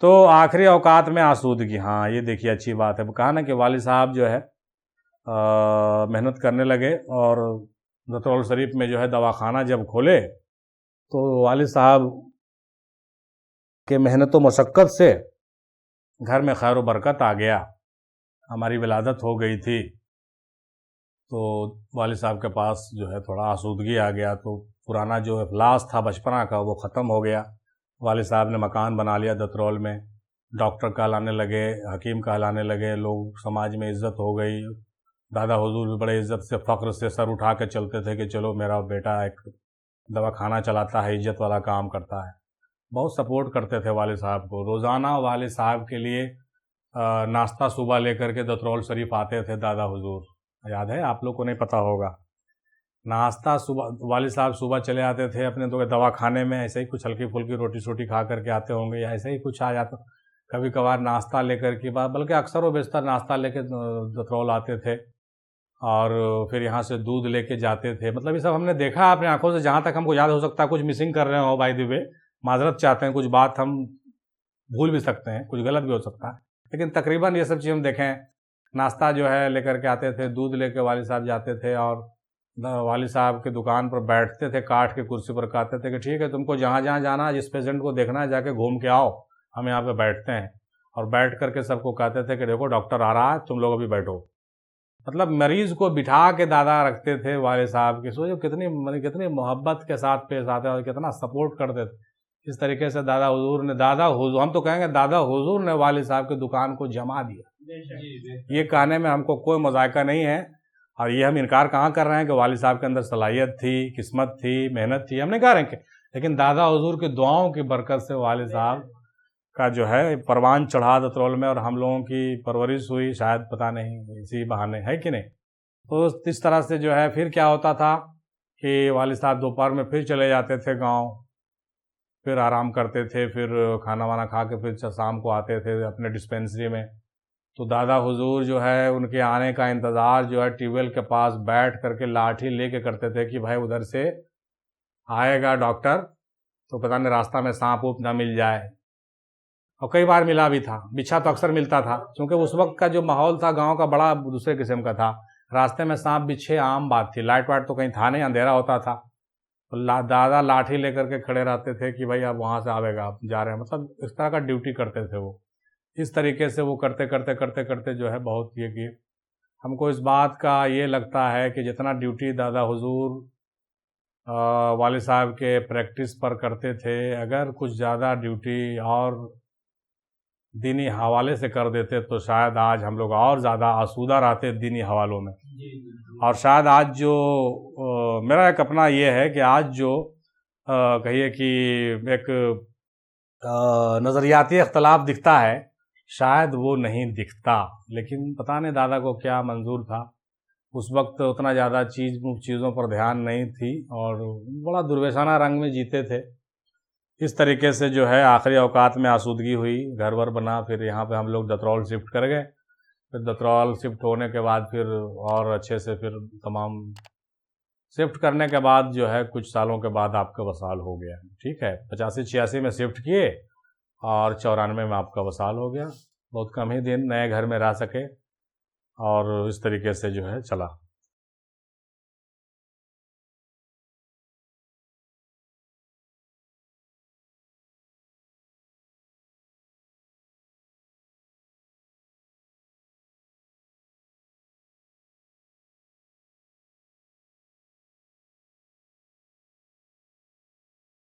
तो आखिरी औकात में आसूदगी, हाँ ये देखिए अच्छी बात है। कहा ना कि वालिद साहब जो है मेहनत करने लगे और दतरौल शरीफ में जो है दवाखाना जब खोले तो वालिद साहब के मेहनत व मशक्क़त से घर में खैर बरकत आ गया। हमारी विलादत हो गई थी तो वालिद साहब के पास जो है थोड़ा आसूदगी आ गया, तो पुराना जो इफलास था बचपना का वो ख़त्म हो गया। वालिद साहब ने मकान बना लिया दतरौल में, डॉक्टर कहलाने लगे, हकीम कहलाने लगे, लोग समाज में इज़्ज़त हो गई। दादा हुजूर भी बड़े इज़्ज़त से फ़ख्र से सर उठा के चलते थे कि चलो मेरा बेटा एक दवाखाना चलाता है, इज़्ज़त वाला काम करता है। बहुत सपोर्ट करते थे वालिद साहब को। रोज़ाना वालिद साहब के लिए नाश्ता सुबह लेकर के दतरौल शरीफ आते थे दादा हुजूर, याद है आप लोग को? नहीं पता होगा। नाश्ता सुबह वालिद साहब सुबह चले आते थे अपने तो दवाखाने में, ऐसे ही कुछ हल्की फुल्की रोटी शोटी खा करके आते होंगे या ऐसे ही कुछ आ जाता। कभी कभार नाश्ता लेकर के बाद, बल्कि अक्सर व बेशतर नाश्ता लेके दतरौल आते थे और फिर यहाँ से दूध लेके जाते थे। मतलब ये सब हमने देखा अपनी आंखों से, जहाँ तक हमको याद हो सकता है। कुछ मिसिंग कर रहे हो बाय द वे, माजरत चाहते हैं, कुछ बात हम भूल भी सकते हैं, कुछ गलत भी हो सकता है, लेकिन तकरीबन ये सब चीज़ हम देखें। नाश्ता जो है लेकर के आते थे, दूध लेके वालिद साहब जाते थे और वालिद साहब की दुकान पर बैठते थे, काट के कुर्सी पर कहते थे कि ठीक है तुमको जहाँ जहाँ जाना है, जिस पेशेंट को देखना है जाके घूम के आओ, हम यहाँ पे बैठते हैं। और बैठ करके सबको कहते थे कि देखो डॉक्टर आ रहा है, तुम लोग अभी बैठो। मतलब मरीज को बिठा के दादा रखते थे वालिद साहब की। सोचो कितनी मोहब्बत के साथ पेश आते और कितना सपोर्ट करते थे। इस तरीके से दादा हुजूर, हम तो कहेंगे दादा हुजूर ने वालिद साहब की दुकान को जमा दिया। ये कहने में हमको कोई मजाका नहीं है और ये हम इनकार कहाँ कर रहे हैं कि वालिद साहब के अंदर सलाहियत थी, किस्मत थी, मेहनत थी, हम नहीं कह रहे हैं। लेकिन दादा हुजूर की दुआओं की बरकत से वालिद साहब का जो है परवान चढ़ा दतरौल में और हम लोगों की परवरिश हुई, शायद पता नहीं इसी बहाने, है कि नहीं। तो इस तरह से जो है फिर क्या होता था कि वालिद साहब दोपहर में फिर चले जाते थे गांव, फिर आराम करते थे, फिर खाना वाना खा के फिर शाम को आते थे अपने डिस्पेंसरी में। तो दादा हुजूर जो है उनके आने का इंतज़ार जो है ट्यूबवेल के पास बैठ करके लाठी लेके करते थे कि भाई उधर से आएगा डॉक्टर तो पता नहीं रास्ता में सांप ऊप ना मिल जाए। और कई बार मिला भी था, बिच्छा तो अक्सर मिलता था, क्योंकि उस वक्त का जो माहौल था गांव का बड़ा दूसरे किस्म का था। रास्ते में सांप बिच्छे आम बात थी, लाइट वाइट तो कहीं था नहीं, अंधेरा होता था। तो दादा लाठी लेकर के खड़े रहते थे कि भाई अब वहाँ से आवेगा, आप जा रहे हैं, मतलब इस तरह का ड्यूटी करते थे वो। इस तरीके से वो करते करते करते करते जो है बहुत ये कि हमको इस बात का ये लगता है कि जितना ड्यूटी दादा हुजूर वालिद साहब के प्रैक्टिस पर करते थे, अगर कुछ ज़्यादा ड्यूटी और दीनी हवाले से कर देते तो शायद आज हम लोग और ज़्यादा आसूदा रहते दीनी हवालों में। और शायद आज जो मेरा एक अपना ये है कि आज जो कहिए कि एक नज़रियाती इख्तलाफ दिखता है, शायद वो नहीं दिखता। लेकिन पता नहीं दादा को क्या मंजूर था, उस वक्त उतना ज़्यादा चीज़ों पर ध्यान नहीं थी और बड़ा दुर्वेशाना रंग में जीते थे। इस तरीके से जो है आखिरी औकात में आसूदगी हुई, घर वर बना, फिर यहाँ पे हम लोग दतरौल शिफ्ट कर गए। फिर दतरौल शिफ्ट होने के बाद फिर और अच्छे से फिर तमाम शिफ्ट करने के बाद जो है कुछ सालों के बाद आपका वसाल हो गया। ठीक है, 85-86 में शिफ्ट किए और 94 में आपका वसाल हो गया। बहुत कम ही दिन नए घर में रह सके और इस तरीके से जो है चला।